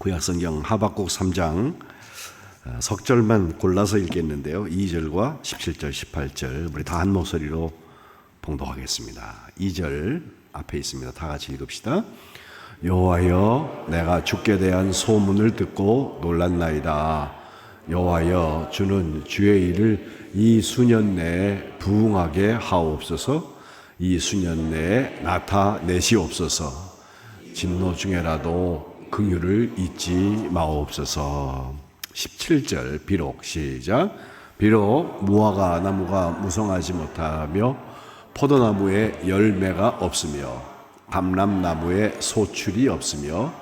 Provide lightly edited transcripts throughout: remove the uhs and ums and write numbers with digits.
구약성경 하박국 3장 석 절만 골라서 읽겠는데요. 2절과 17절, 18절 우리 다 한 목소리로 봉독하겠습니다. 2절 앞에 있습니다. 다 같이 읽읍시다. 여호와여, 내가 주께 대한 소문을 듣고 놀랐나이다. 여호와여, 주는 주의 일을 이 수년 내에 부응하게 하옵소서. 이 수년 내에 나타내시옵소서. 진노 중에라도 긍휼을 잊지 마옵소서. 17절 비록 시작. 비록 무화과 나무가 무성하지 못하며 포도나무에 열매가 없으며 감람나무에 소출이 없으며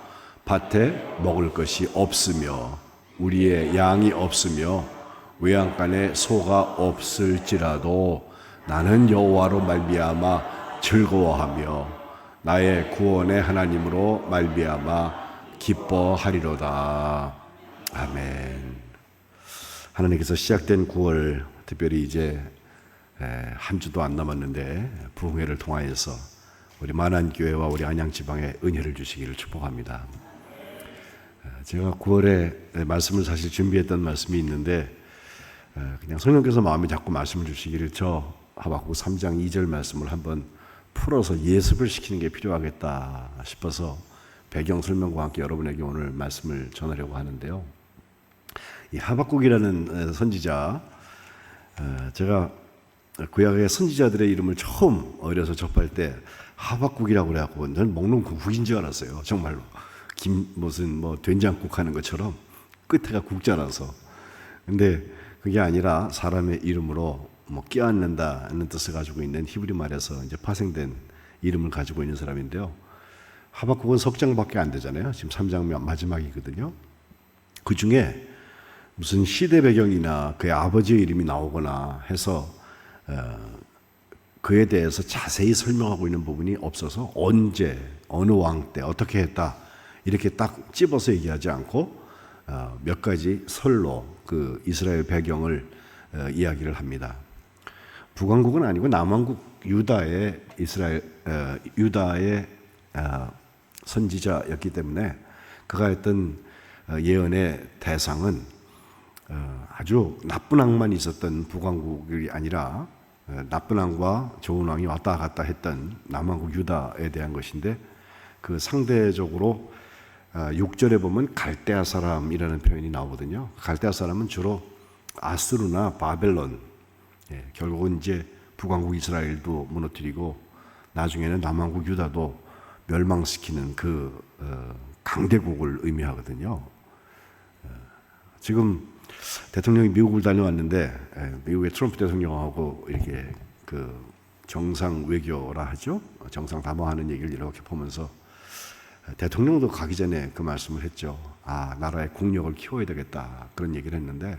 밭에 먹을 것이 없으며 우리의 양이 없으며 외양간에 소가 없을지라도 나는 여호와로 말미암아 즐거워하며 나의 구원의 하나님으로 말미암아 기뻐하리로다. 아멘. 하나님께서 시작된 9월, 특별히 이제 한 주도 안 남았는데 부흥회를 통하여서 우리 만안교회와 우리 안양지방에 은혜를 주시기를 축복합니다. 제가 9월에 말씀을 사실 준비했던 말씀이 있는데 그냥 성령께서 마음에 자꾸 말씀을 주시기를 저 하박국 3장 2절 말씀을 한번 풀어서 예습을 시키는 게 필요하겠다 싶어서 배경 설명과 함께 여러분에게 오늘 말씀을 전하려고 하는데요. 이 하박국이라는 선지자, 제가 구약의 선지자들의 이름을 처음 어려서 접할 때 하박국이라고 그래갖고 저는 먹는 국인 줄 알았어요. 정말로 무슨 된장국 하는 것처럼 끝에가 국자라서. 근데 그게 아니라 사람의 이름으로 끼얹는다는 뜻을 가지고 있는 히브리 말에서 이제 파생된 이름을 가지고 있는 사람인데요. 하박국은 석 장밖에 안 되잖아요. 지금 3장 마지막이거든요. 그 중에 무슨 시대 배경이나 그의 아버지의 이름이 나오거나 해서 그에 대해서 자세히 설명하고 있는 부분이 없어서 언제, 어느 왕 때, 어떻게 했다 이렇게 딱 찝어서 얘기하지 않고 몇 가지 설로 그 이스라엘 배경을 이야기를 합니다. 북왕국은 아니고 남왕국 유다의 유다의 선지자였기 때문에 그가 했던 예언의 대상은 아주 나쁜 왕만 있었던 북왕국이 아니라 나쁜 왕과 좋은 왕이 왔다 갔다 했던 남왕국 유다에 대한 것인데 그 상대적으로 6절에 보면 갈대아 사람이라는 표현이 나오거든요. 갈대아 사람은 주로 아수르나 바벨론, 결국은 이제 북왕국 이스라엘도 무너뜨리고 나중에는 남왕국 유다도 멸망시키는 그 강대국을 의미하거든요. 지금 대통령이 미국을 다녀왔는데 미국의 트럼프 대통령하고 이렇게 그 정상 외교라 하죠. 정상 담화하는 얘기를 이렇게 보면서 대통령도 가기 전에 그 말씀을 했죠. 나라의 국력을 키워야 되겠다 그런 얘기를 했는데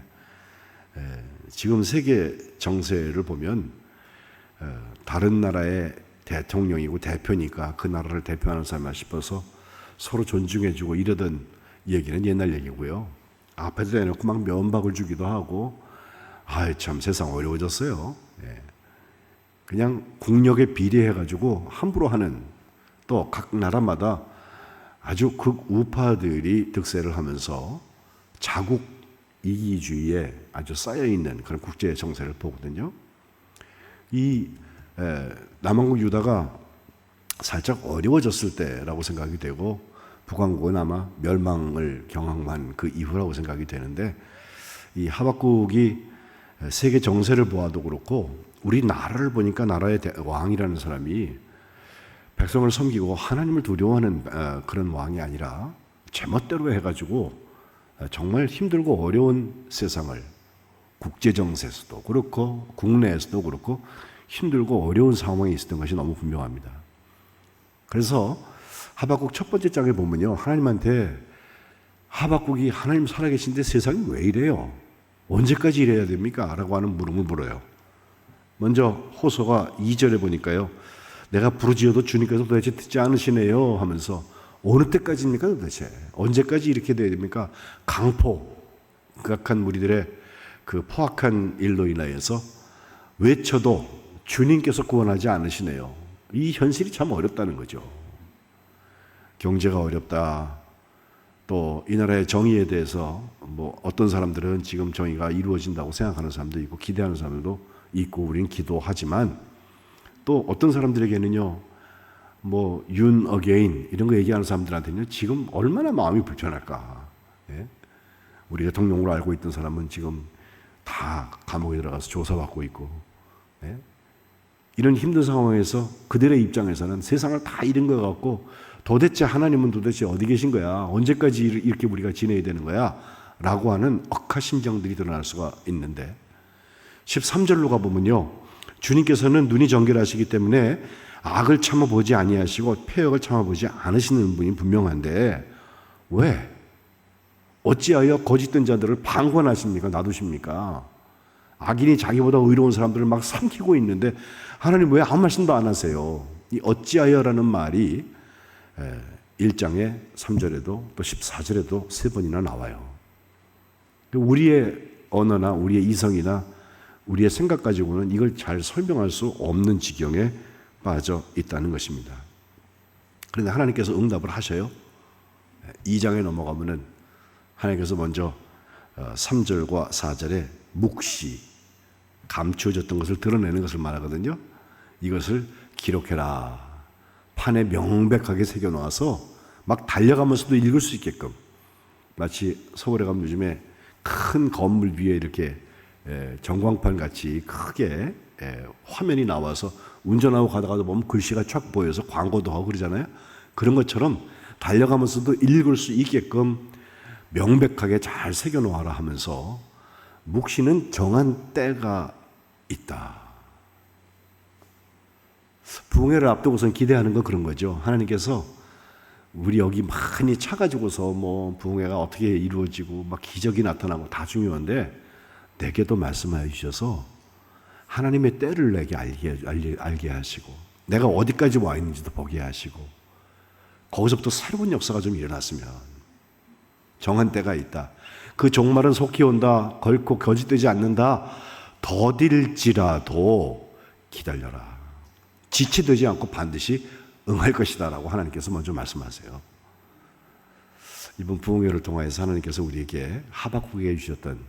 지금 세계 정세를 보면 다른 나라의 대통령이고 대표니까 그 나라를 대표하는 사람이라 싶어서 서로 존중해주고 이러던 얘기는 옛날 얘기고요. 앞에서 대놓고 막 면박을 주기도 하고 참 세상 어려워졌어요. 그냥 국력에 비례해가지고 함부로 하는 또 각 나라마다 아주 극우파들이 득세를 하면서 자국 이기주의에 아주 쌓여있는 그런 국제 정세를 보거든요. 이 남왕국 유다가 살짝 어려워졌을 때라고 생각이 되고 북왕국은 아마 멸망을 경험한 그 이후라고 생각이 되는데 이 하박국이 세계 정세를 보아도 그렇고 우리나라를 보니까 나라의 왕이라는 사람이 백성을 섬기고 하나님을 두려워하는 그런 왕이 아니라 제멋대로 해가지고 정말 힘들고 어려운 세상을 국제정세에서도 그렇고 국내에서도 그렇고 힘들고 어려운 상황에 있었던 것이 너무 분명합니다. 그래서 하박국 첫 번째 장에 보면요, 하나님한테 하박국이 하나님 살아계신데 세상이 왜 이래요? 언제까지 이래야 됩니까? 라고 하는 물음을 물어요. 먼저 호소가 2절에 보니까요, 내가 부르짖어도 주님께서 도대체 듣지 않으시네요 하면서 어느 때까지입니까 도대체? 언제까지 이렇게 돼야 됩니까? 극악한 무리들의 그 포악한 일로 인하여서 외쳐도 주님께서 구원하지 않으시네요. 이 현실이 참 어렵다는 거죠. 경제가 어렵다, 또 이 나라의 정의에 대해서 뭐 어떤 사람들은 지금 정의가 이루어진다고 생각하는 사람도 있고 기대하는 사람들도 있고 우리는 기도하지만 또 어떤 사람들에게는요 뭐 윤 어게인 이런 거 얘기하는 사람들한테는 지금 얼마나 마음이 불편할까. 예? 우리 대통령으로 알고 있던 사람은 지금 다 감옥에 들어가서 조사받고 있고, 예? 이런 힘든 상황에서 그들의 입장에서는 세상을 다 잃은 것 같고 도대체 하나님은 도대체 어디 계신 거야? 언제까지 이렇게 우리가 지내야 되는 거야? 라고 하는 억하 심정들이 드러날 수가 있는데 13절로 가보면요 주님께서는 눈이 정결하시기 때문에 악을 참아보지 아니하시고 폐역을 참아보지 않으시는 분이 분명한데 왜? 어찌하여 거짓된 자들을 방관하십니까? 놔두십니까? 악인이 자기보다 의로운 사람들을 막 삼키고 있는데 하나님 왜 아무 말씀도 안 하세요? 이 어찌하여라는 말이 1장의 3절에도 또 14절에도 3번이나 나와요. 우리의 언어나 우리의 이성이나 우리의 생각 가지고는 이걸 잘 설명할 수 없는 지경에 빠져 있다는 것입니다. 그런데 하나님께서 응답을 하셔요. 2장에 넘어가면은 하나님께서 먼저 3절과 4절에 묵시, 감추어졌던 것을 드러내는 것을 말하거든요. 이것을 기록해라. 판에 명백하게 새겨놓아서 막 달려가면서도 읽을 수 있게끔 마치 서울에 가면 요즘에 큰 건물 위에 이렇게 전광판 같이 크게 화면이 나와서 운전하고 가다가도 보면 글씨가 쫙 보여서 광고도 하고 그러잖아요. 그런 것처럼 달려가면서도 읽을 수 있게끔 명백하게 잘 새겨놓아라 하면서 묵시는 정한 때가 있다. 부흥회를 앞두고선 기대하는 건 그런 거죠. 하나님께서 우리 여기 많이 차가지고서 뭐 부흥회가 어떻게 이루어지고 막 기적이 나타나고 다 중요한데 내게도 말씀하여 주셔서 하나님의 때를 내게 알게 하시고 내가 어디까지 와 있는지도 보게 하시고 거기서부터 새로운 역사가 좀 일어났으면 정한 때가 있다. 그 종말은 속히 온다. 결코 거짓되지 않는다. 더딜지라도 기다려라. 지체되지 않고 반드시 응할 것이다 라고 하나님께서 먼저 말씀하세요. 이번 부흥회를 통해서 하나님께서 우리에게 하박국에게 주셨던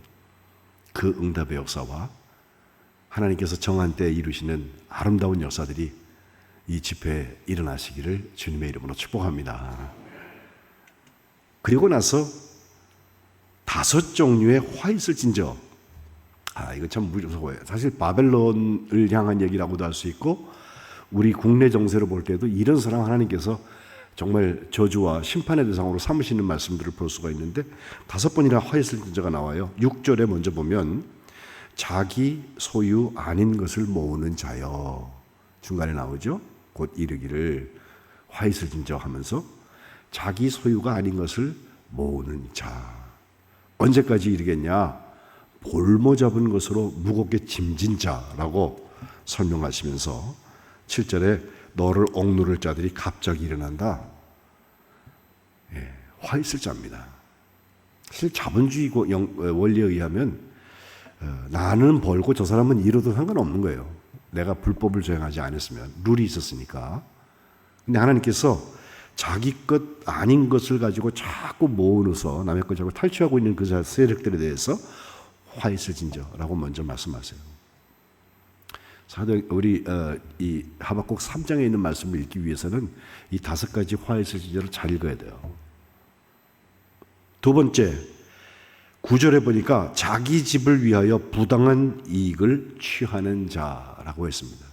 그 응답의 역사와 하나님께서 정한 때에 이루시는 아름다운 역사들이 이 집회에 일어나시기를 주님의 이름으로 축복합니다. 그리고 나서 5종류의 화 있을 진저. 이거 참 무서워요. 사실 바벨론을 향한 얘기라고도 할 수 있고 우리 국내 정세로 볼 때도 이런 사람 하나님께서 정말 저주와 심판의 대상으로 삼으시는 말씀들을 볼 수가 있는데 5번이나 화 있을 진저가 나와요. 6절에 먼저 보면 자기 소유 아닌 것을 모으는 자여. 중간에 나오죠. 곧 이르기를 화 있을 진저 하면서 자기 소유가 아닌 것을 모으는 자. 언제까지 이르겠냐? 볼모 잡은 것으로 무겁게 짐진 자라고 설명하시면서 7절에 너를 억누를 자들이 갑자기 일어난다. 화 있을 자입니다. 사실 자본주의 원리에 의하면 나는 벌고 저 사람은 잃어도 상관없는 거예요. 내가 불법을 저행하지 않았으면 룰이 있었으니까. 근데 하나님께서 자기 것 아닌 것을 가지고 자꾸 모으면서 남의 것 자꾸 탈취하고 있는 그 세력들에 대해서 화 있을 진저라고 먼저 말씀하세요. 우리 이 하박국 3장에 있는 말씀을 읽기 위해서는 이 5가지 화 있을 진저를 잘 읽어야 돼요. 두 번째 9절에 보니까 자기 집을 위하여 부당한 이익을 취하는 자라고 했습니다.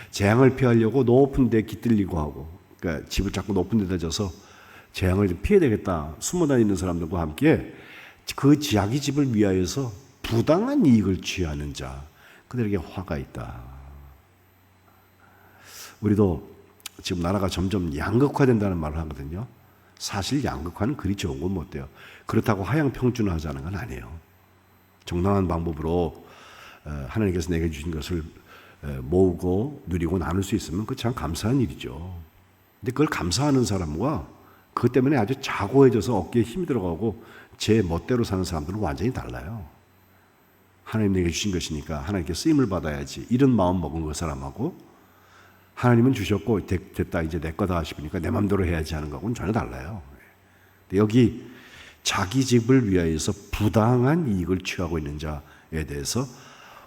재앙을 피하려고 높은 데 깃들리고 하고, 그러니까 집을 자꾸 높은 데다 져서 재앙을 좀 피해야 되겠다 숨어 다니는 사람들과 함께 그 자기 집을 위하여서 부당한 이익을 취하는 자, 그들에게 화가 있다. 우리도 지금 나라가 점점 양극화된다는 말을 하거든요. 사실 양극화는 그리 좋은 건 못 돼요. 그렇다고 하향 평준화하자는 건 아니에요. 정당한 방법으로 하나님께서 내게 주신 것을 모으고 누리고 나눌 수 있으면 그 참 감사한 일이죠. 근데 그걸 감사하는 사람과 그것 때문에 아주 자고해져서 어깨에 힘이 들어가고 제 멋대로 사는 사람들은 완전히 달라요. 하나님 내게 주신 것이니까 하나님께 쓰임을 받아야지 이런 마음 먹은 그 사람하고 하나님은 주셨고 됐다 이제 내 거다 하시니까 내 마음대로 해야지 하는 거하고는 전혀 달라요. 여기 자기 집을 위하여서 부당한 이익을 취하고 있는 자에 대해서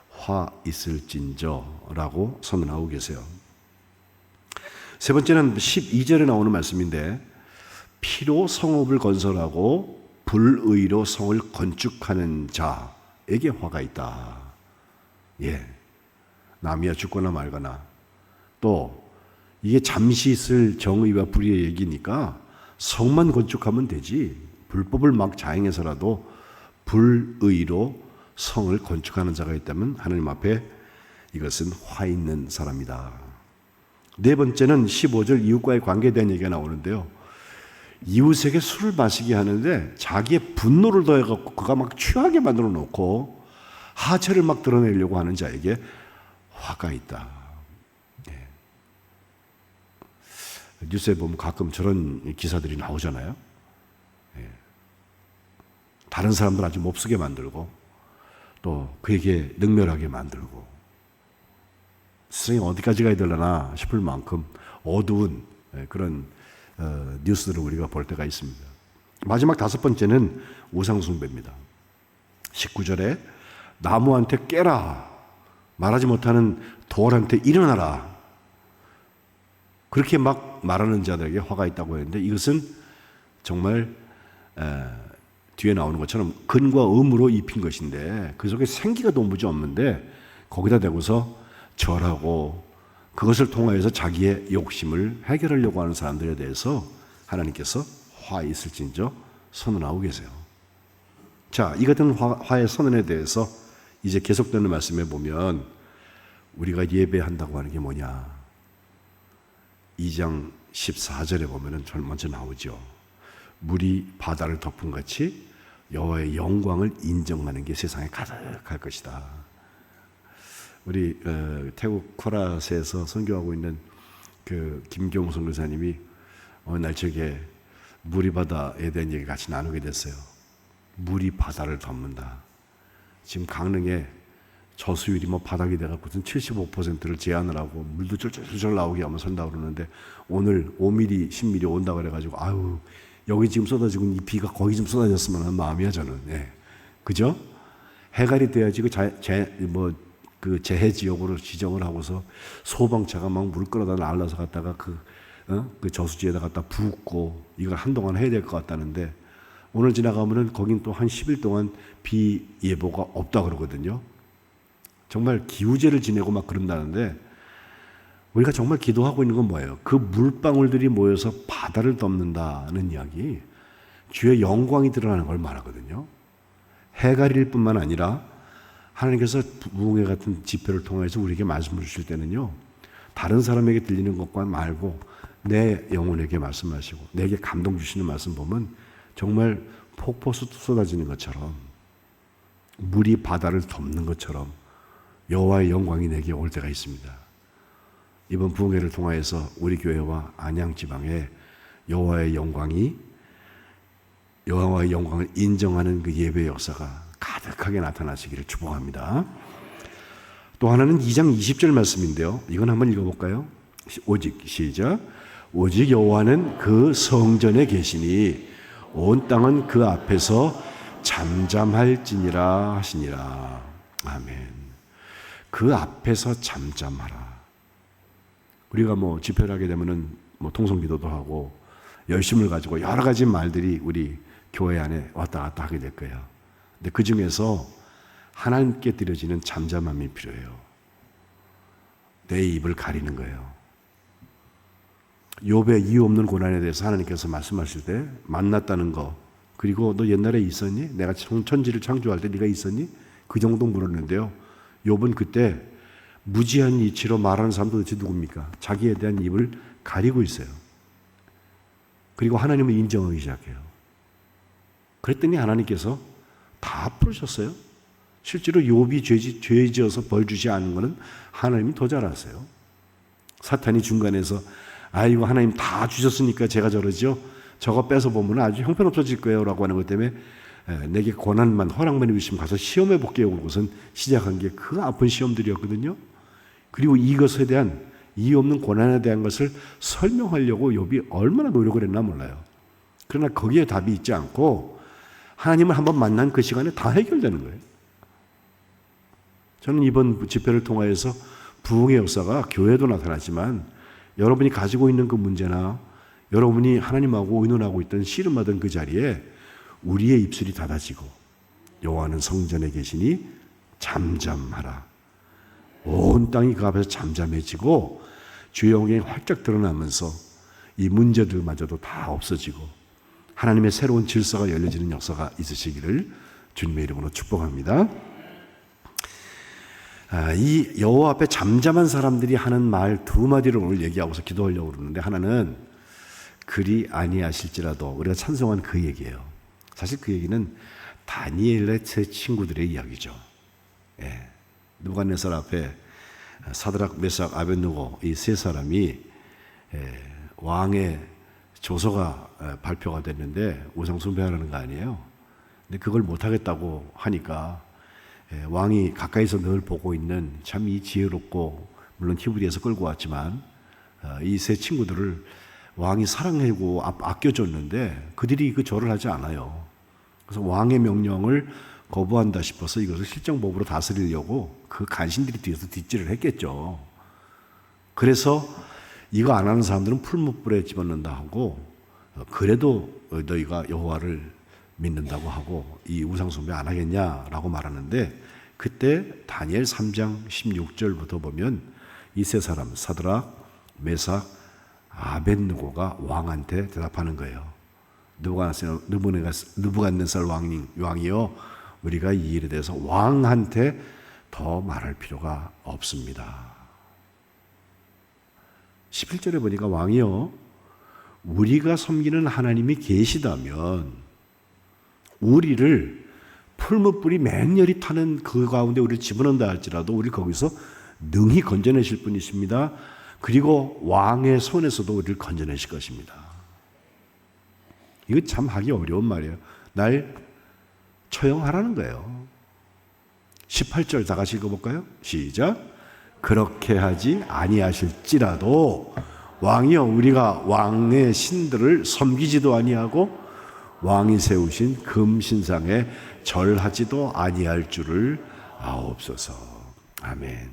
화 있을진저라고 선언하고 계세요. 세 번째는 12절에 나오는 말씀인데, 피로 성읍을 건설하고 불의로 성을 건축하는 자에게 화가 있다. 예, 남이야 죽거나 말거나, 또 이게 잠시 있을 정의와 불의의 얘기니까 성만 건축하면 되지, 불법을 막 자행해서라도 불의로 성을 건축하는 자가 있다면 하나님 앞에 이것은 화 있는 사람이다. 네 번째는 15절 이웃과의 관계에 대한 얘기가 나오는데요. 이웃에게 술을 마시게 하는데 자기의 분노를 더해갖고 그가 막 취하게 만들어 놓고 하체를 막 드러내려고 하는 자에게 화가 있다. 예. 뉴스에 보면 가끔 저런 기사들이 나오잖아요. 예. 다른 사람들 아주 몹쓰게 만들고 또 그에게 능멸하게 만들고, 세상에 어디까지 가야 되려나 싶을 만큼 어두운 그런 뉴스들을 우리가 볼 때가 있습니다. 마지막 다섯 번째는 우상숭배입니다. 19절에 나무한테 깨라, 말하지 못하는 돌한테 일어나라, 그렇게 막 말하는 자들에게 화가 있다고 했는데, 이것은 정말 뒤에 나오는 것처럼 근과 음으로 입힌 것인데 그 속에 생기가 도무지 없는데 거기다 대고서 절하고 그것을 통하여서 자기의 욕심을 해결하려고 하는 사람들에 대해서 하나님께서 화 있을진저 선언하고 계세요. 자, 이 같은 화의 선언에 대해서 이제 계속되는 말씀에 보면 우리가 예배한다고 하는 게 뭐냐, 2장 14절에 보면은 먼저 나오죠. 물이 바다를 덮은 같이 여호와의 영광을 인정하는 게 세상에 가득할 것이다. 우리 태국 코라스에서 선교하고 있는 그 김경호 선교사님이 어느 날 저에게 물이 바다에 대한 얘기 같이 나누게 됐어요. 물이 바다를 덮는다. 지금 강릉에 저수율이 뭐 바닥이 돼갖고 75%를 제한을 하고 물도 쫄쫄쫄 나오게 하면 선다고 그러는데, 오늘 5mm, 10mm 온다고 그래가지고 아유, 여기 지금 쏟아지고 이 비가 거기 좀 쏟아졌으면 하는 마음이야 저는. 예. 그죠? 해갈이 돼야지 그 재해 지역으로 지정을 하고서 소방차가 막 물 끌어다 날라서 갔다가 그 저수지에다 갖다 붓고 이걸 한동안 해야 될 것 같다는데, 오늘 지나가면은 거긴 또 한 10일 동안 비 예보가 없다 그러거든요. 정말 기우제를 지내고 막 그런다는데, 우리가 정말 기도하고 있는 건 뭐예요? 그 물방울들이 모여서 바다를 덮는다는 이야기, 주의 영광이 드러나는 걸 말하거든요. 해갈일 뿐만 아니라 하나님께서 부흥회 같은 집회를 통해서 우리에게 말씀을 주실 때는요, 다른 사람에게 들리는 것과 말고 내 영혼에게 말씀하시고 내게 감동 주시는 말씀 보면 정말 폭포수 쏟아지는 것처럼, 물이 바다를 덮는 것처럼 여호와의 영광이 내게 올 때가 있습니다. 이번 부흥회를 통하여서 우리 교회와 안양 지방에 여호와의 영광을 인정하는 그 예배 역사가 가득하게 나타나시기를 축복합니다. 또 하나는 2장 20절 말씀인데요. 이건 한번 읽어볼까요? 시작. 오직 여호와는 그 성전에 계시니 온 땅은 그 앞에서 잠잠할지니라 하시니라. 아멘. 그 앞에서 잠잠하라. 우리가 뭐 집회를 하게 되면은 뭐 통성기도도 하고 열심을 가지고 여러 가지 말들이 우리 교회 안에 왔다 갔다 하게 될 거예요. 근데 그 중에서 하나님께 드려지는 잠잠함이 필요해요. 내 입을 가리는 거예요. 욥의 이유 없는 고난에 대해서 하나님께서 말씀하실 때 만났다는 거, 그리고 너 옛날에 있었니? 내가 천지를 창조할 때 네가 있었니? 그 정도 물었는데요. 욥은 그때 무지한 이치로 말하는 사람도 도대체 누굽니까? 자기에 대한 입을 가리고 있어요. 그리고 하나님을 인정하기 시작해요. 그랬더니 하나님께서 다 풀으셨어요. 실제로 욥이 죄 지어서 벌 주지 않은 것은 하나님이 더 잘 아세요. 사탄이 중간에서 아이고 하나님 다 주셨으니까 제가 저러죠. 저거 뺏어 보면 아주 형편없어질 거예요 라고 하는 것 때문에 내게 고난만 허락만 해주시면 가서 시험해 볼게요. 그것은 시작한 게 그 아픈 시험들이었거든요. 그리고 이것에 대한 이유 없는 고난에 대한 것을 설명하려고 욥이 얼마나 노력을 했나 몰라요. 그러나 거기에 답이 있지 않고 하나님을 한번 만난 그 시간에 다 해결되는 거예요. 저는 이번 집회를 통하여서 부흥의 역사가 교회도 나타나지만 여러분이 가지고 있는 그 문제나 여러분이 하나님하고 의논하고 있던 씨름하던 그 자리에 우리의 입술이 닫아지고 여호와는 성전에 계시니 잠잠하라. 온 땅이 그 앞에서 잠잠해지고 주의 영광이 활짝 드러나면서 이 문제들마저도 다 없어지고 하나님의 새로운 질서가 열려지는 역사가 있으시기를 주님의 이름으로 축복합니다. 이 여호와 앞에 잠잠한 사람들이 하는 말 두 마디를 오늘 얘기하고서 기도하려고 그러는데, 하나는 그리 아니하실지라도, 우리가 찬송한 그 얘기예요. 사실 그 얘기는 다니엘의 세 친구들의 이야기죠. 느부갓네살 앞에 사드락, 메삭, 아벳느고 이 세 사람이 왕의 조서가 발표가 됐는데 우상 숭배하라는 거 아니에요. 근데 그걸 못하겠다고 하니까 왕이 가까이서 늘 보고 있는 참 이 지혜롭고, 물론 히브리에서 끌고 왔지만 이 세 친구들을 왕이 사랑하고 아껴줬는데 그들이 그 절을 하지 않아요. 그래서 왕의 명령을 거부한다 싶어서 이것을 실정법으로 다스리려고 그 간신들이 뒤에서 뒷질을 했겠죠. 그래서 이거 안 하는 사람들은 풀무불에 집어넣는다 하고, 그래도 너희가 여호와를 믿는다고 하고 이 우상숭배 안 하겠냐라고 말하는데, 그때 다니엘 3장 16절부터 보면 이 세 사람 사드락, 메삭, 아벳느고가 왕한테 대답하는 거예요. 느부갓네살 왕이요, 우리가 이 일에 대해서 왕한테 더 말할 필요가 없습니다. 11절에 보니까 왕이요, 우리가 섬기는 하나님이 계시다면 우리를 풀무불이 맹렬히 타는 그 가운데 우리를 집어넣는다 할지라도 우리 거기서 능히 건져내실 분이십니다. 그리고 왕의 손에서도 우리를 건져내실 것입니다. 이거 참 하기 어려운 말이에요. 날 처형하라는 거예요. 18절 다 같이 읽어볼까요? 시작. 그렇게 하지 아니하실지라도 왕이여, 우리가 왕의 신들을 섬기지도 아니하고 왕이 세우신 금신상에 절하지도 아니할 줄을 아옵소서. 아멘.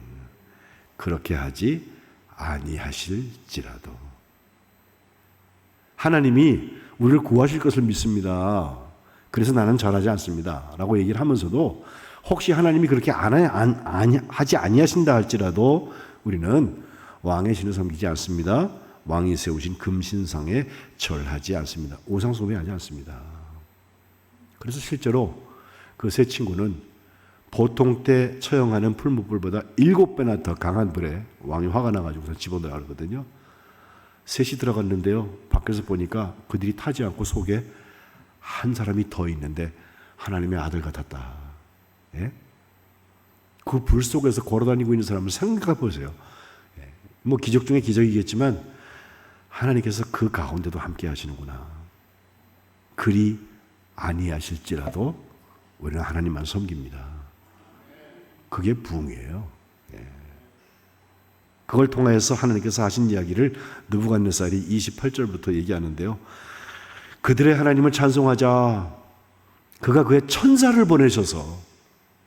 그렇게 하지 아니하실지라도. 하나님이 우리를 구하실 것을 믿습니다. 그래서 나는 절하지 않습니다 라고 얘기를 하면서도, 혹시 하나님이 그렇게 하지 아니하신다 할지라도 우리는 왕의 신을 섬기지 않습니다. 왕이 세우신 금신상에 절하지 않습니다. 우상 숭배하지 않습니다. 그래서 실제로 그 세 친구는 보통 때 처형하는 풀무불보다 7배나 더 강한 불에 왕이 화가 나가지고 집어넣으거든요. 셋이 들어갔는데요, 밖에서 보니까 그들이 타지 않고 속에 한 사람이 더 있는데 하나님의 아들 같았다. 그 불 속에서 걸어다니고 있는 사람을 생각해 보세요. 뭐 기적 중에 기적이겠지만 하나님께서 그 가운데도 함께 하시는구나. 그리 아니하실지라도 우리는 하나님만 섬깁니다. 그게 부흥이에요. 그걸 통해서 하나님께서 하신 이야기를 느부갓네살이 28절부터 얘기하는데요, 그들의 하나님을 찬송하자. 그가 그의 천사를 보내셔서,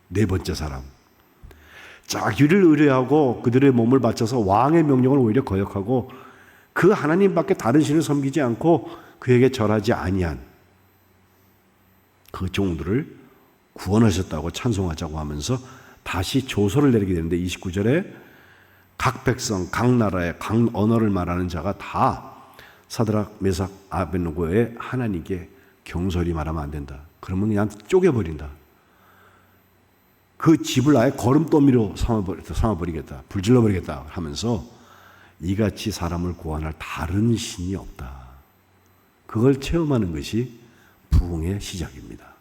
네 번째 사람, 자기를 의뢰하고 그들의 몸을 바쳐서 왕의 명령을 오히려 거역하고 그 하나님밖에 다른 신을 섬기지 않고 그에게 절하지 아니한 그 종들을 구원하셨다고 찬송하자고 하면서 다시 조서를 내리게 되는데, 29절에 각 백성, 각 나라의 각 언어를 말하는 자가 다 사드락, 메삭, 아벳느고의 하나님께 경솔히 말하면 안 된다. 그러면 그냥 쪼개버린다. 그 집을 아예 거름더미로 삼아버리겠다. 불질러버리겠다 하면서 이같이 사람을 구원할 다른 신이 없다. 그걸 체험하는 것이 부흥의 시작입니다.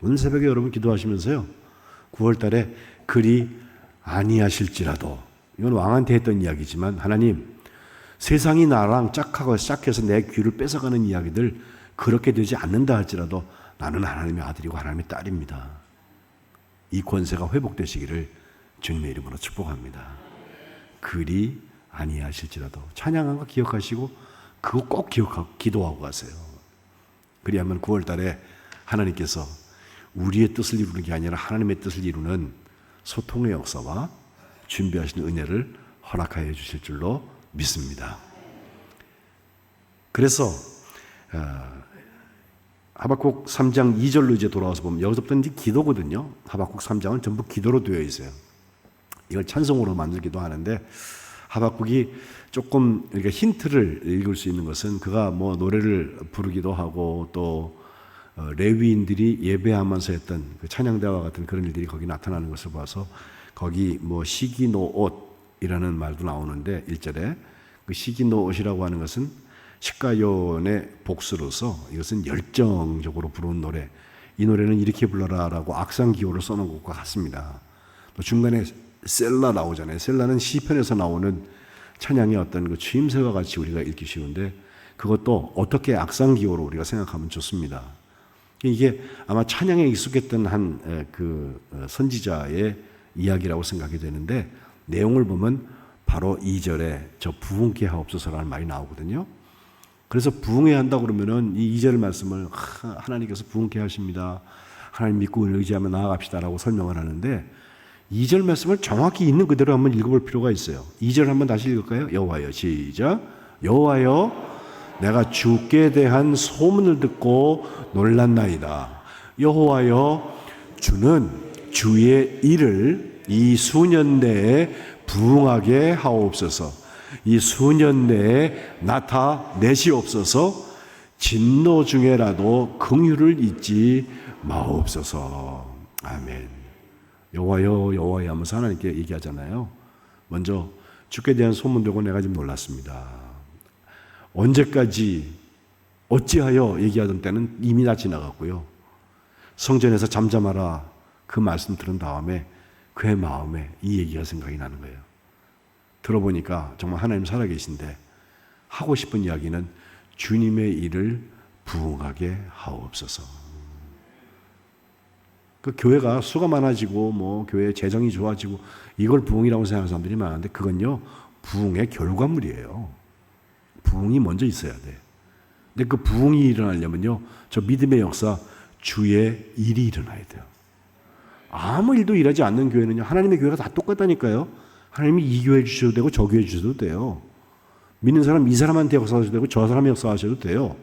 오늘 새벽에 여러분 기도하시면서요, 9월 달에 그리 아니하실지라도, 이건 왕한테 했던 이야기지만, 하나님, 세상이 나랑 짝해서 내 귀를 뺏어가는 이야기들 그렇게 되지 않는다 할지라도 나는 하나님의 아들이고 하나님의 딸입니다. 이 권세가 회복되시기를 주님의 이름으로 축복합니다. 그리 아니하실지라도, 찬양한 거 기억하시고 그거 꼭 기억하고 기도하고 가세요. 그리하면 9월 달에 하나님께서 우리의 뜻을 이루는 게 아니라 하나님의 뜻을 이루는 소통의 역사와 준비하시는 은혜를 허락하여 주실 줄로 믿습니다. 그래서 하박국 3장 2절로 이제 돌아와서 보면 여기서부터 이제 기도거든요. 하박국 3장은 전부 기도로 되어 있어요. 이걸 찬송으로 만들기도 하는데 하박국이 조금 우리가 힌트를 읽을 수 있는 것은 그가 뭐 노래를 부르기도 하고 또 레위인들이 예배하면서 했던 그 찬양대와 같은 그런 일들이 거기 나타나는 것을 봐서 거기 뭐 시기노옷이라는 말도 나오는데 1절에 그 시기노옷이라고 하는 것은 시가요의 복수로서 이것은 열정적으로 부르는 노래, 이 노래는 이렇게 불러라라고 악상기호를 써놓은 것과 같습니다. 또 중간에 셀라 나오잖아요. 셀라는 시편에서 나오는 찬양의 어떤 그 추임새와 같이 우리가 읽기 쉬운데 그것도 어떻게 악상기호로 우리가 생각하면 좋습니다. 이게 아마 찬양에 익숙했던 한 그 선지자의 이야기라고 생각이 되는데 내용을 보면 바로 2절에 저 부흥케 하옵소서라는 말이 나오거든요. 그래서 부흥해야 한다 그러면은 이 2절 말씀을 하나님께서 부흥케 하십니다. 하나님 믿고 의지하며 나아갑시다라고 설명을 하는데 2절 말씀을 정확히 있는 그대로 한번 읽어볼 필요가 있어요. 2절 한번 다시 읽을까요? 여호와여, 시작. 여호와여, 내가 주께 대한 소문을 듣고 놀랐나이다. 여호와여, 주는 주의 일을 이 수년 내에 부흥하게 하옵소서. 이 수년 내에 나타내시옵소서. 진노 중에라도 긍휼을 잊지 마옵소서. 아멘. 여호와여, 여호와여 하면서 하나님께 얘기하잖아요. 먼저 주께 대한 소문 듣고 내가 지금 놀랐습니다. 언제까지 어찌하여 얘기하던 때는 이미 다 지나갔고요. 성전에서 잠잠하라 그 말씀 들은 다음에 그의 마음에 이 얘기가 생각이 나는 거예요. 들어보니까 정말 하나님 살아계신데 하고 싶은 이야기는 주님의 일을 부흥하게 하옵소서. 그 교회가 수가 많아지고 뭐 교회 재정이 좋아지고 이걸 부흥이라고 생각하는 사람들이 많은데 그건요 부흥의 결과물이에요. 부흥이 먼저 있어야 돼. 근데 그 부흥이 일어나려면요 저 믿음의 역사 주의 일이 일어나야 돼요. 아무 일도 일하지 않는 교회는요 하나님의 교회가 다 똑같다니까요. 하나님이 이 교회 주셔도 되고 저 교회 주셔도 돼요. 믿는 사람 이 사람한테 역사하셔도 되고 저 사람의 역사하셔도 돼요.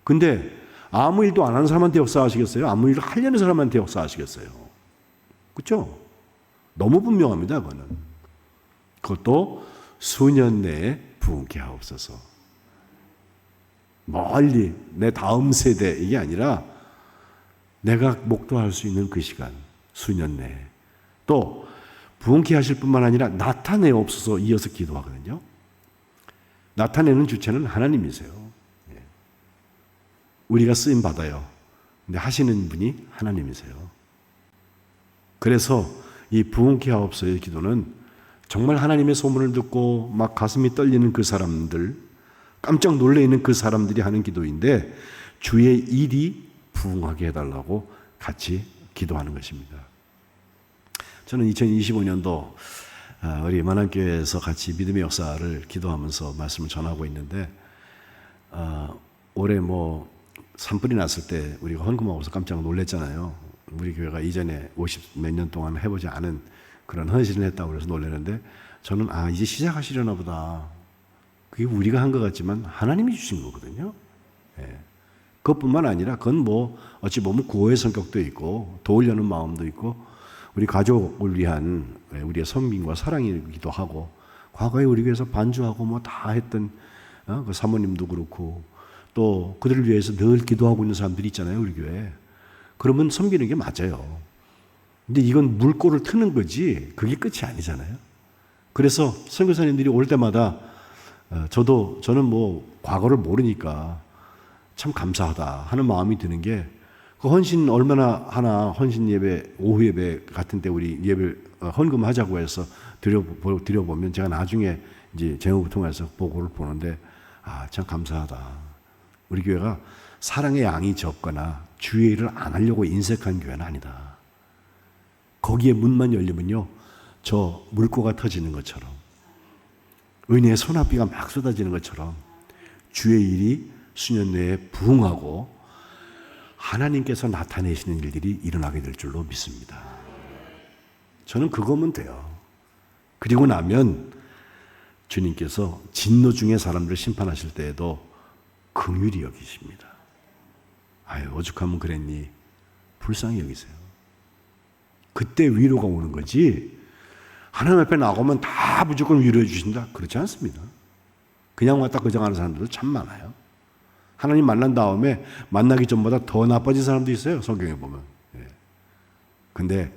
근데 아무 일도 안 하는 사람한테 역사하시겠어요? 아무 일을 하려는 사람한테 역사하시겠어요? 그렇죠? 너무 분명합니다. 그거는. 그것도 수년 내에 부흥케 하옵소서. 멀리 내 다음 세대 이게 아니라 내가 목도할 수 있는 그 시간 수년 내에 또 부흥케 하실 뿐만 아니라 나타내옵소서 이어서 기도하거든요. 나타내는 주체는 하나님이세요. 우리가 쓰임 받아요. 근데 하시는 분이 하나님이세요. 그래서 이 부흥케 하옵소서의 기도는 정말 하나님의 소문을 듣고 막 가슴이 떨리는 그 사람들, 깜짝 놀래 있는 그 사람들이 하는 기도인데 주의 일이 부흥하게 해달라고 같이 기도하는 것입니다. 저는 2025년도 우리 만안교회에서 같이 믿음의 역사를 기도하면서 말씀을 전하고 있는데 올해 뭐 산불이 났을 때 우리가 헌금하고서 깜짝 놀랐잖아요. 우리 교회가 이전에 50 몇 년 동안 해보지 않은 그런 헌신을 했다고 그래서 놀랐는데 저는 이제 시작하시려나 보다. 그게 우리가 한 것 같지만 하나님이 주신 거거든요. 예. 그것뿐만 아니라 그건 뭐 어찌 보면 구호의 성격도 있고 도우려는 마음도 있고 우리 가족을 위한 우리의 섬김과 사랑이기도 하고 과거에 우리 교회에서 반주하고 뭐 다 했던 그 사모님도 그렇고 또 그들을 위해서 늘 기도하고 있는 사람들이 있잖아요. 우리 교회에. 그러면 섬기는 게 맞아요. 근데 이건 물꼬를 트는 거지 그게 끝이 아니잖아요. 그래서 선교사님들이 올 때마다 저는 뭐 과거를 모르니까 참 감사하다 하는 마음이 드는 게 그 헌신 얼마나 하나 헌신 예배 오후 예배 같은 때 우리 예배 헌금하자고 해서 드려보면 제가 나중에 이제 재무부 통해서 보고를 보는데 참 감사하다. 우리 교회가 사랑의 양이 적거나 주의 일을 안 하려고 인색한 교회는 아니다. 거기에 문만 열리면요 저 물꼬가 터지는 것처럼 은혜의 소낙비가 막 쏟아지는 것처럼 주의 일이 수년 내에 부흥하고 하나님께서 나타내시는 일들이 일어나게 될 줄로 믿습니다. 저는 그거면 돼요. 그리고 나면 주님께서 진노 중에 사람들을 심판하실 때에도 긍휼히 여기십니다. 아유, 오죽하면 그랬니? 불쌍히 여기세요. 그때 위로가 오는 거지, 하나님 앞에 나오면 다 무조건 위로해 주신다? 그렇지 않습니다. 그냥 왔다 그정하는 사람들도 참 많아요. 하나님 만난 다음에 만나기 전보다 더 나빠진 사람도 있어요, 성경에 보면. 근데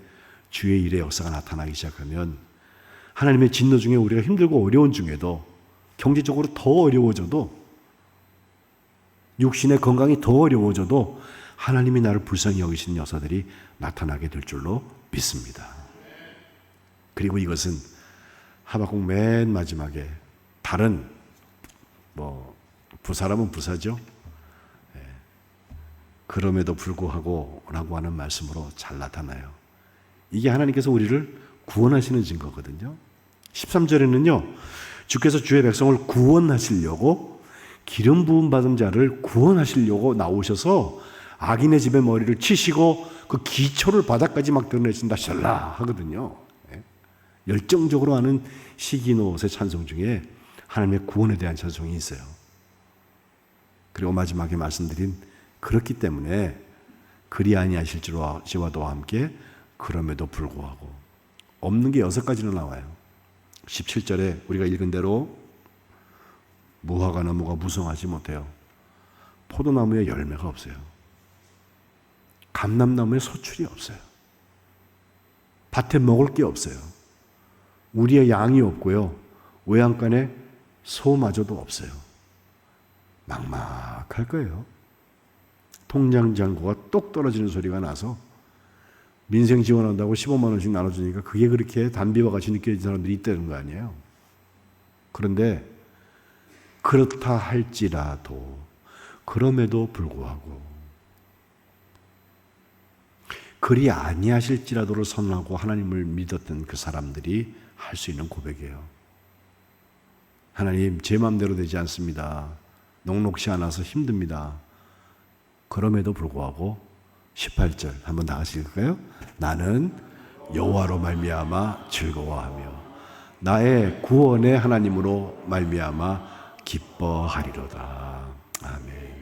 주의 일의 역사가 나타나기 시작하면 하나님의 진노 중에 우리가 힘들고 어려운 중에도, 경제적으로 더 어려워져도, 육신의 건강이 더 어려워져도 하나님이 나를 불쌍히 여기시는 역사들이 나타나게 될 줄로 믿습니다. 그리고 이것은 하박국 맨 마지막에 다른 부사라면 부사죠. 그럼에도 불구하고 라고 하는 말씀으로 잘 나타나요. 이게 하나님께서 우리를 구원하시는 증거거든요. 13절에는요, 주께서 주의 백성을 구원하시려고, 기름 부음 받은 자를 구원하시려고 나오셔서 악인의 집에 머리를 치시고 그 기초를 바닥까지 막 드러내신다 샬라 하거든요. 열정적으로 하는 시기노옷의 찬송 중에 하나님의 구원에 대한 찬송이 있어요. 그리고 마지막에 말씀드린, 그렇기 때문에 그리 아니하실지와도 함께 그럼에도 불구하고, 없는 게 6가지나 나와요. 17절에 우리가 읽은 대로 무화과 나무가 무성하지 못해요. 포도나무에 열매가 없어요. 감람나무에 소출이 없어요. 밭에 먹을 게 없어요. 우리의 양이 없고요, 외양간에 소마저도 없어요. 막막할 거예요. 통장 잔고가 똑 떨어지는 소리가 나서 민생 지원한다고 15만 원씩 나눠주니까 그게 그렇게 단비와 같이 느껴지는 사람들이 있다는 거 아니에요. 그런데 그렇다 할지라도, 그럼에도 불구하고, 그리 아니하실지라도를 선언하고 하나님을 믿었던 그 사람들이 할 수 있는 고백이에요. 하나님, 제 마음대로 되지 않습니다. 녹록지 않아서 힘듭니다. 그럼에도 불구하고 18절 한번 다 같이 읽을까요? 나는 여호와로 말미암아 즐거워하며 나의 구원의 하나님으로 말미암아 기뻐하리로다. 아멘.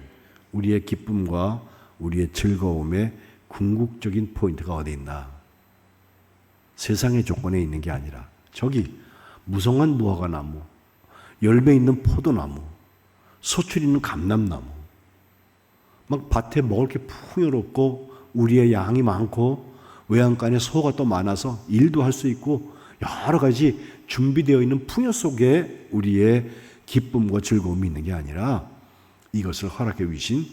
우리의 기쁨과 우리의 즐거움의 궁극적인 포인트가 어디 있나? 세상의 조건에 있는 게 아니라 저기 무성한 무화과 나무, 열매 있는 포도나무, 소출 있는 감람나무, 막 밭에 먹을 게 풍요롭고 우리의 양이 많고 외양간에 소가 또 많아서 일도 할 수 있고 여러 가지 준비되어 있는 풍요 속에 우리의 기쁨과 즐거움이 있는 게 아니라, 이것을 허락해 주신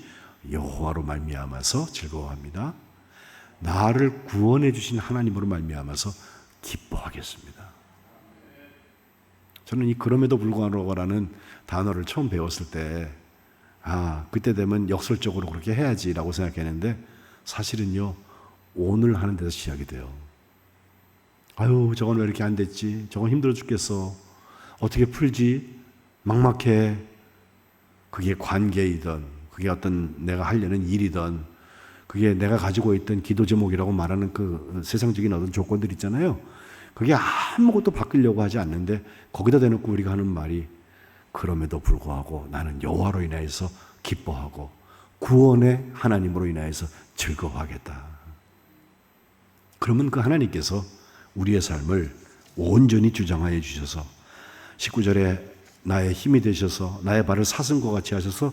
여호와로 말미암아서 즐거워합니다. 나를 구원해 주신 하나님으로 말미암아서 기뻐하겠습니다. 저는 이 그럼에도 불구하고라는 단어를 처음 배웠을 때, 그때 되면 역설적으로 그렇게 해야지라고 생각했는데, 사실은요, 오늘 하는 데서 시작이 돼요. 아유, 저건 왜 이렇게 안 됐지? 저건 힘들어 죽겠어. 어떻게 풀지? 막막해. 그게 관계이든, 그게 어떤 내가 하려는 일이든, 그게 내가 가지고 있던 기도 제목이라고 말하는 그 세상적인 어떤 조건들 있잖아요. 그게 아무것도 바꾸려고 하지 않는데 거기다 대놓고 우리가 하는 말이, 그럼에도 불구하고 나는 여호와로 인하여서 기뻐하고 구원의 하나님으로 인하여서 즐거워하겠다. 그러면 그 하나님께서 우리의 삶을 온전히 주장하여 주셔서 19절에 나의 힘이 되셔서 나의 발을 사슴과 같이 하셔서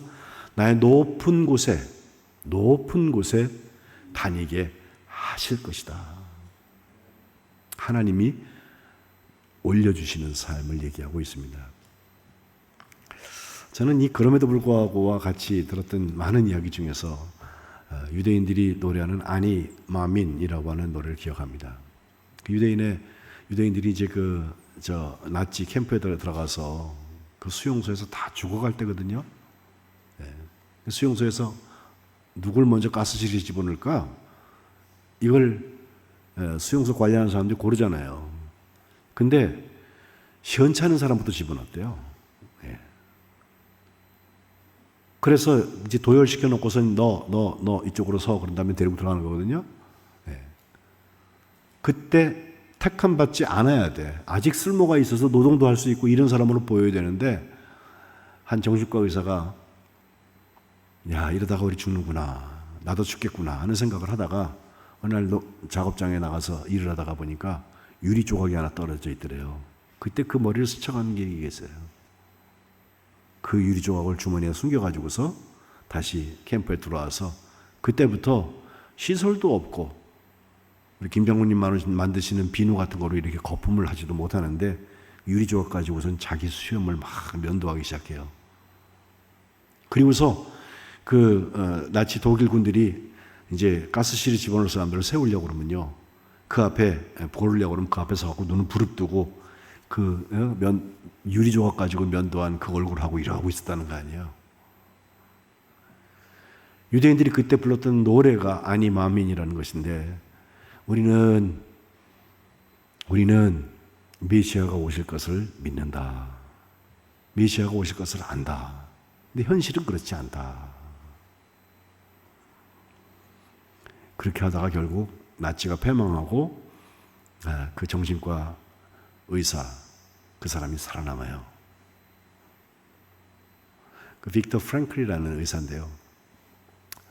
나의 높은 곳에 다니게 하실 것이다. 하나님이 올려주시는 삶을 얘기하고 있습니다. 저는 이 그럼에도 불구하고와 같이 들었던 많은 이야기 중에서 유대인들이 노래하는 아니 마민이라고 하는 노래를 기억합니다. 그 유대인들이 이제 나치 캠프에 들어가서 그 수용소에서 다 죽어갈 때거든요. 그 수용소에서 누굴 먼저 가스실에 집어넣을까? 이걸 수용소 관리하는 사람들이 고르잖아요. 근데 시원찮은 사람부터 집어넣었대요. 그래서 이제 도열시켜 놓고서 너 이쪽으로 서 그런 다음에 데리고 들어가는 거거든요. 네. 그때 택함 받지 않아야 돼. 아직 쓸모가 있어서 노동도 할 수 있고 이런 사람으로 보여야 되는데 한 정신과 의사가 야 이러다가 우리 죽는구나. 나도 죽겠구나 하는 생각을 하다가 어느 날 작업장에 나가서 일을 하다가 보니까 유리 조각이 하나 떨어져 있더래요. 그때 그 머리를 스쳐가는 게 있어요. 그 유리 조각을 주머니에 숨겨가지고서 다시 캠프에 들어와서 그때부터 시설도 없고 우리 김병훈님 만드시는 비누 같은 거로 이렇게 거품을 하지도 못하는데 유리 조각 가지고선 자기 수염을 막 면도하기 시작해요. 그리고서 나치 독일 군들이 이제 가스실에 집어넣을 사람들을 세우려고 그러면요. 그 앞에 고르려고 그러면 그 앞에 서갖고 눈을 부릅뜨고 유리 조각 가지고 면도한 그 얼굴하고 일하고 있었다는 거 아니에요. 유대인들이 그때 불렀던 노래가 아니마민이라는 것인데 우리는 메시아가 오실 것을 믿는다. 메시아가 오실 것을 안다. 근데 현실은 그렇지 않다. 그렇게 하다가 결국 나치가 패망하고 그 정신과 의사 그 사람이 살아남아요. 그 빅터 프랭클이라는 의사인데요.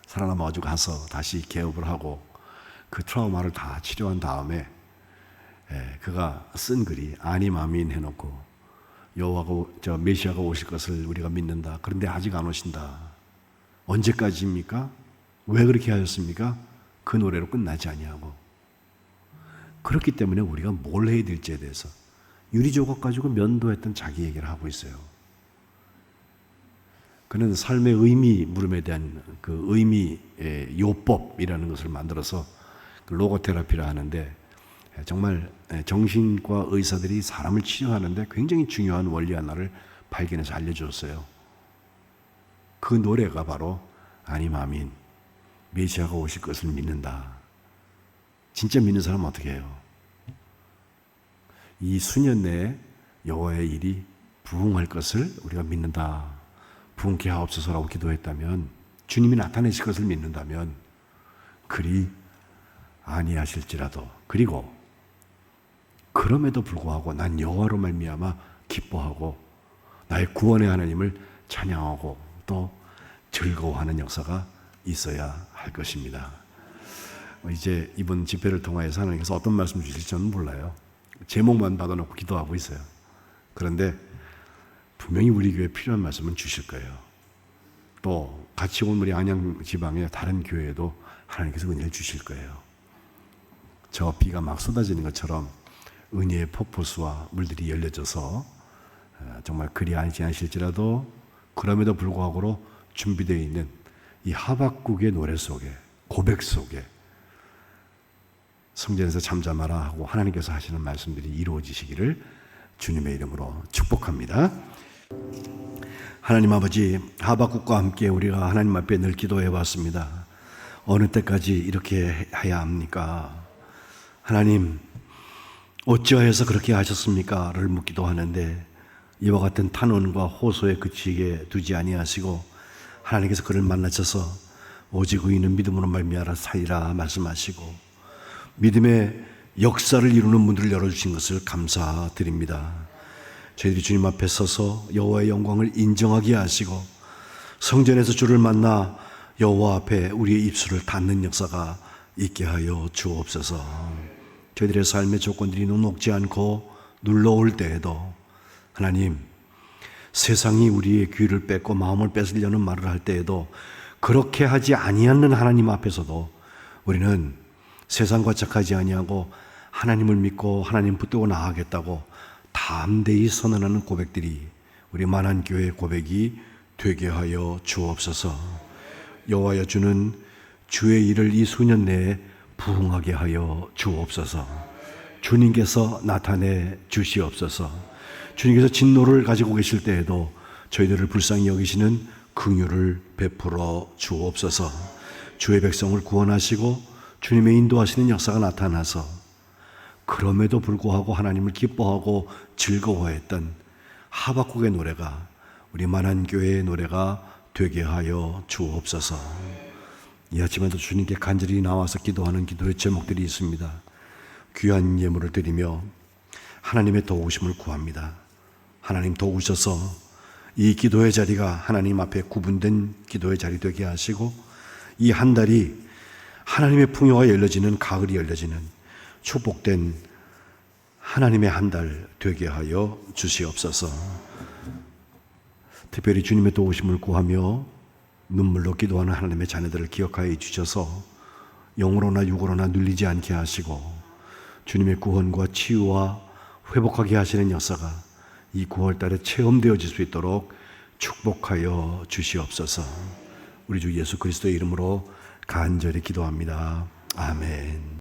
살아남아가지고 가서 다시 개업을 하고 그 트라우마를 다 치료한 다음에 그가 쓴 글이 아니마민 해놓고 여호와가 메시아가 오실 것을 우리가 믿는다. 그런데 아직 안 오신다. 언제까지입니까? 왜 그렇게 하셨습니까? 그 노래로 끝나지 아니하고 그렇기 때문에 우리가 뭘 해야 될지에 대해서 유리 조각 가지고 면도했던 자기 얘기를 하고 있어요. 그는 삶의 의미 물음에 대한 그 의미 요법이라는 것을 만들어서 로고테라피라 하는데 정말 정신과 의사들이 사람을 치료하는데 굉장히 중요한 원리 하나를 발견해서 알려줬어요. 그 노래가 바로 아니마민 메시아가 오실 것을 믿는다. 진짜 믿는 사람은 어떻게 해요? 이 수년 내에 여호와의 일이 부흥할 것을 우리가 믿는다. 부흥케 하옵소서라고 기도했다면 주님이 나타내실 것을 믿는다면 그리 아니하실지라도 그리고 그럼에도 불구하고 난 여호와로 말미암아 기뻐하고 나의 구원의 하나님을 찬양하고 또 즐거워하는 역사가 있어야 할 것입니다. 이제 이번 집회를 통하여서 하나님께서 어떤 말씀 주실지 저는 몰라요. 제목만 받아놓고 기도하고 있어요. 그런데 분명히 우리 교회에 필요한 말씀은 주실 거예요. 또 같이 온 우리 안양 지방의 다른 교회에도 하나님께서 은혜를 주실 거예요. 저 비가 막 쏟아지는 것처럼 은혜의 폭포수와 물들이 열려져서 정말 그리 아니하실지라도 그럼에도 불구하고 준비되어 있는 이 하박국의 노래 속에 고백 속에 성전에서 잠잠하라 하고 하나님께서 하시는 말씀들이 이루어지시기를 주님의 이름으로 축복합니다. 하나님 아버지, 하박국과 함께 우리가 하나님 앞에 늘 기도해 왔습니다. 어느 때까지 이렇게 해야 합니까? 하나님, 어찌하여서 그렇게 하셨습니까? 를 묻기도 하는데 이와 같은 탄원과 호소에 그치게 두지 아니하시고 하나님께서 그를 만나셔서 오직 의인은 믿음으로 말미암아 살리라 말씀하시고 믿음의 역사를 이루는 문들을 열어주신 것을 감사드립니다. 저희들이 주님 앞에 서서 여호와의 영광을 인정하게 하시고 성전에서 주를 만나 여호와 앞에 우리의 입술을 닫는 역사가 있게 하여 주옵소서. 저희들의 삶의 조건들이 녹록지 않고 눌러올 때에도 하나님, 세상이 우리의 귀를 뺏고 마음을 뺏으려는 말을 할 때에도 그렇게 하지 아니하는 하나님 앞에서도 우리는 세상과 착하지 아니하고 하나님을 믿고 하나님 붙들고 나아가겠다고 담대히 선언하는 고백들이 우리 만한교회의 고백이 되게 하여 주옵소서. 여호와여, 주는 주의 일을 이 수년 내에 부흥하게 하여 주옵소서. 주님께서 나타내 주시옵소서. 주님께서 진노를 가지고 계실 때에도 저희들을 불쌍히 여기시는 긍휼을 베풀어 주옵소서. 주의 백성을 구원하시고 주님의 인도하시는 역사가 나타나서 그럼에도 불구하고 하나님을 기뻐하고 즐거워했던 하박국의 노래가 우리 만한교회의 노래가 되게 하여 주옵소서. 이 아침에도 주님께 간절히 나와서 기도하는 기도의 제목들이 있습니다. 귀한 예물을 드리며 하나님의 도우심을 구합니다. 하나님 도우셔서 이 기도의 자리가 하나님 앞에 구분된 기도의 자리 되게 하시고, 이 한 달이 하나님의 풍요가 열려지는, 가을이 열려지는 축복된 하나님의 한 달 되게 하여 주시옵소서. 특별히 주님의 도우심을 구하며 눈물로 기도하는 하나님의 자녀들을 기억하여 주셔서 영으로나 육으로나 눌리지 않게 하시고, 주님의 구원과 치유와 회복하게 하시는 역사가 이 9월달에 체험되어질 수 있도록 축복하여 주시옵소서. 우리 주 예수 그리스도의 이름으로 간절히 기도합니다. 아멘.